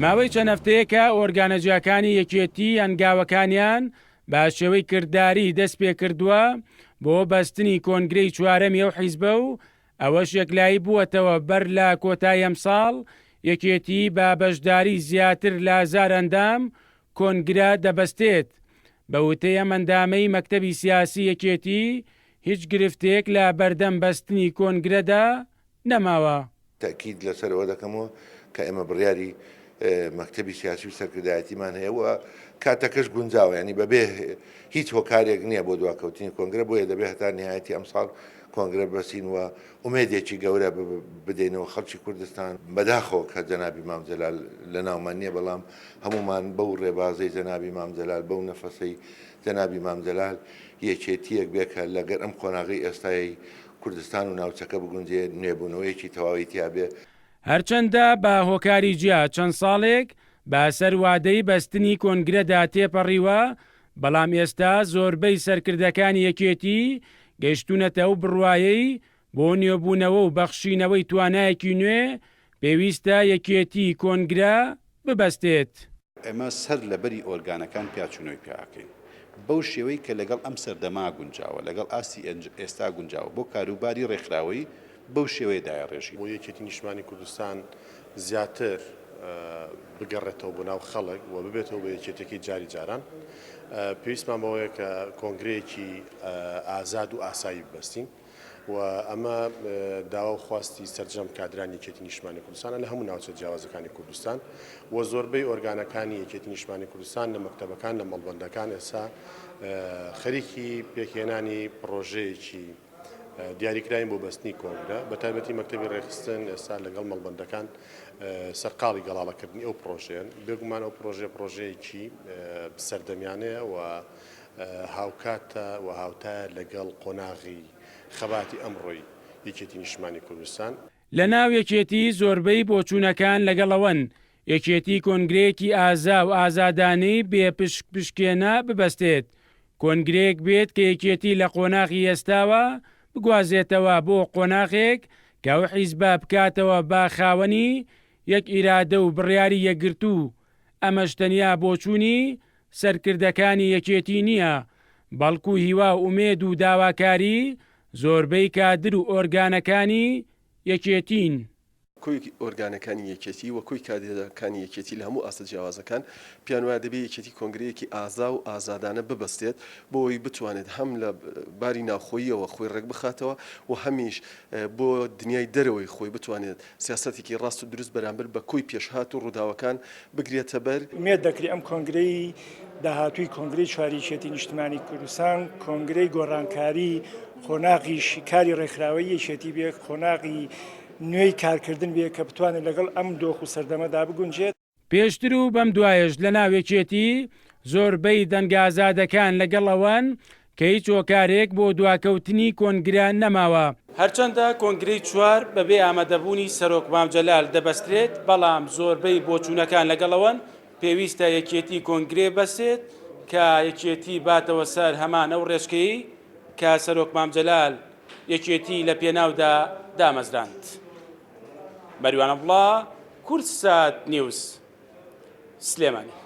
ماوەی چەند هەفتەیەکە ئۆرگانەجیاکانی یەکێتی هەنگاوەکانیان بە شێوەی کردداری دەست پێ کردووە بۆ بەستنی کۆنگرەی چوارەمی ئەو حیزبە و ئەوەش یەکلایی بووەتەوە بەر لە کۆتایی ئەم ساڵ یەکێتی بە بەشداری زیاتر لە 1000 ئەندام کۆنگرە دەبەستێت. بە وتەی ئەم ئەندامەی مەکتەبی سیاسی یەکێتی هیچ گرفتەیەک لە بەردەم بەستنی کۆنگرەدا نەماوە. تاکید لەسەرەوە دەکەمەوە کە ئێمە بڕیاری مەکتەبی سیاسی و سەرکردایەتیمان هەیە و کاتەکەش گونجاوە، ینی بەبێ هیچ هۆکارێک نییە بۆ دواکەوتنی کۆنگرە، بۆیە دەبێت هەتا نهایەتی ئەم ساڵ کۆنگرە بەسین وە ئومێدێکی گەورە بدەینەوە خەڵکی کوردستان بەداخەوە کە جەنابی مام جەلال لە ناومان نییە، بەڵام هەمومان بەو ڕێبازەی جەنابی مام جەلال بەو نەفەسەی جەنابی مام جەلال یەکێتیەک بێکە لەگەر ئەم قۆناغی ئێستایی کوردستان و ناوچەکە بگونجێ نوێبوونەوەیەکی تەواوی تیابێ. هەرچەندە بە هۆکاری جیا چەند ساڵێک بە سەروادەی بەستنی کۆنگرەدا تێپەڕیوە، بەڵام ئێستا زۆربەی سەرکردەکانی یەکێتی گەیشتونەتە و بڕوایەی بۆ نوێبوونەوە و بەخشینەوەی توانایەکی نوێ پێویستە یەکێتی کۆنگرە ببەستێت. ئێمە سەر لەبەری ئۆرگانەکان پیاچوونەوەی پیاکەین بەو شێوەی کە لەگەڵ ئەم سەردەما گونجاوە، لەگەڵ ئاسی ئێستا گونجاوە بۆ کاروباری ڕێکخراوەی بەو شێوەیەدایە ڕێژی بۆ یەکێتی نیشتمانی کوردستان زیاتر بگەڕێتەوە بۆ ناو خەڵک و ببێتەوە بە یەکێتێکی جاری جاران. پێویستمان بەوەیە کە کۆنگرەیەکی ئازاد و ئاسایی ببەستین و ئەمە داوا و خواستی سەرجەم کادرانی یەکێتی نیشتمانی کوردستانە لە هەموو ناوچە جیاوازەکانی کوردستان و زۆربەی ئۆرگانەکانی یەکێتی نیشتمانی کوردستان لە مەکتەبەکان لە مەڵبەندەکان ئێستا خەریکی پێکهێنانی پرۆژەیەکی دیاریکراین بۆ بەستنی کۆنگرە، بە تایبەتی مەکتەبی ڕێخستن ئێستا لەگەڵ مەڵبەندەکان سەرقاڵی گەڵاڵەکردنی ئەو پرۆژەیەن. بێگومان ئەو پرۆژەیەکی سەردەمیانەیە و هاوکاتە و هاوتایە لەگەڵ قۆناغی خەباتی ئەمڕۆی یەکێتی نیشتمانی کوردستان. لە ناو یەکێتی زۆربەی بۆچوونەکان لەگەڵەوەن یەکێتی کۆنگرەیەکی ئازا و ئازادانەی بێ پشکێنە ببەستێت، کۆنگرەیەک بێت کە یەکێتی لە قۆناغی ئێستاوە بگوازێتەوە بۆ قۆناغێک کە ئەو حیزبە بکاتەوە بە خاوەنی یەک ئیرادە و بڕیاری یەکگرتوو. ئەمەش تەنیا بۆچوونی سەرکردەکانی یەکێتی نییە، بەڵکو هیوا و ئومێد و داواکاری زۆربەی کادر و ئۆرگانەکانی یەکێتین. کۆی ئۆرگانەکانی یەکێتی و کۆی کادرەکانی یەکێتی لە هەموو ئاسە جیاوازەکان پیانوایە دەبێت یەکێتی کۆنگرەیەکی ئازا و ئازادانە ببەستێت بۆ ئەوی بتوانێت هەم لە باری ناوخۆییەوە خۆی ڕێک بخاتەوە و هەمیش بۆ دنیای دەرەوەی خۆی بتوانێت سیاسەتێکی ڕاست و دروست بەرامبەر بە کۆی پێشهات و ڕووداوەکان بگرێتە بەر. ئومێد دەکری ئەم کۆنگرەی داهاتووی کۆنگرەی چواری یەکێتی نیشتمانی کوردستان کۆنگرەی گۆڕانکاری قۆناغی شیکاری ڕێکخراوەی یەکێتی بێ، قۆناغی نوێی کارکردن بێ کە بتوانێت لەگەڵ ئەم دۆخ و سەردەمەدا بگونجێت. پێشتر و بەم دوایش لە ناوێکێتی زۆربەی دەنگازادەکان لەگەڵەوەن کە هیچ هۆکارێک بۆ دواکەوتنی کۆنگرە نەماوە. هەرچەندە کۆنگرەی چوار بەبێ ئامادەبوونی سەرۆک مام جەلال دەبەسترێت، بەڵام زۆربەی بۆچوونەکان لەگەڵەوەن پێویستە یەکێتی کۆنگرێ بەسێت کە یەکێتی باتەوە سەر هەمان ئەو ڕێژکەی کە سەرۆک مام جەلال یەکێتی لە پێناودا دامەزراند. مەریوان عەبدوڵڵا، کورتسات نیوز، سلێمانی.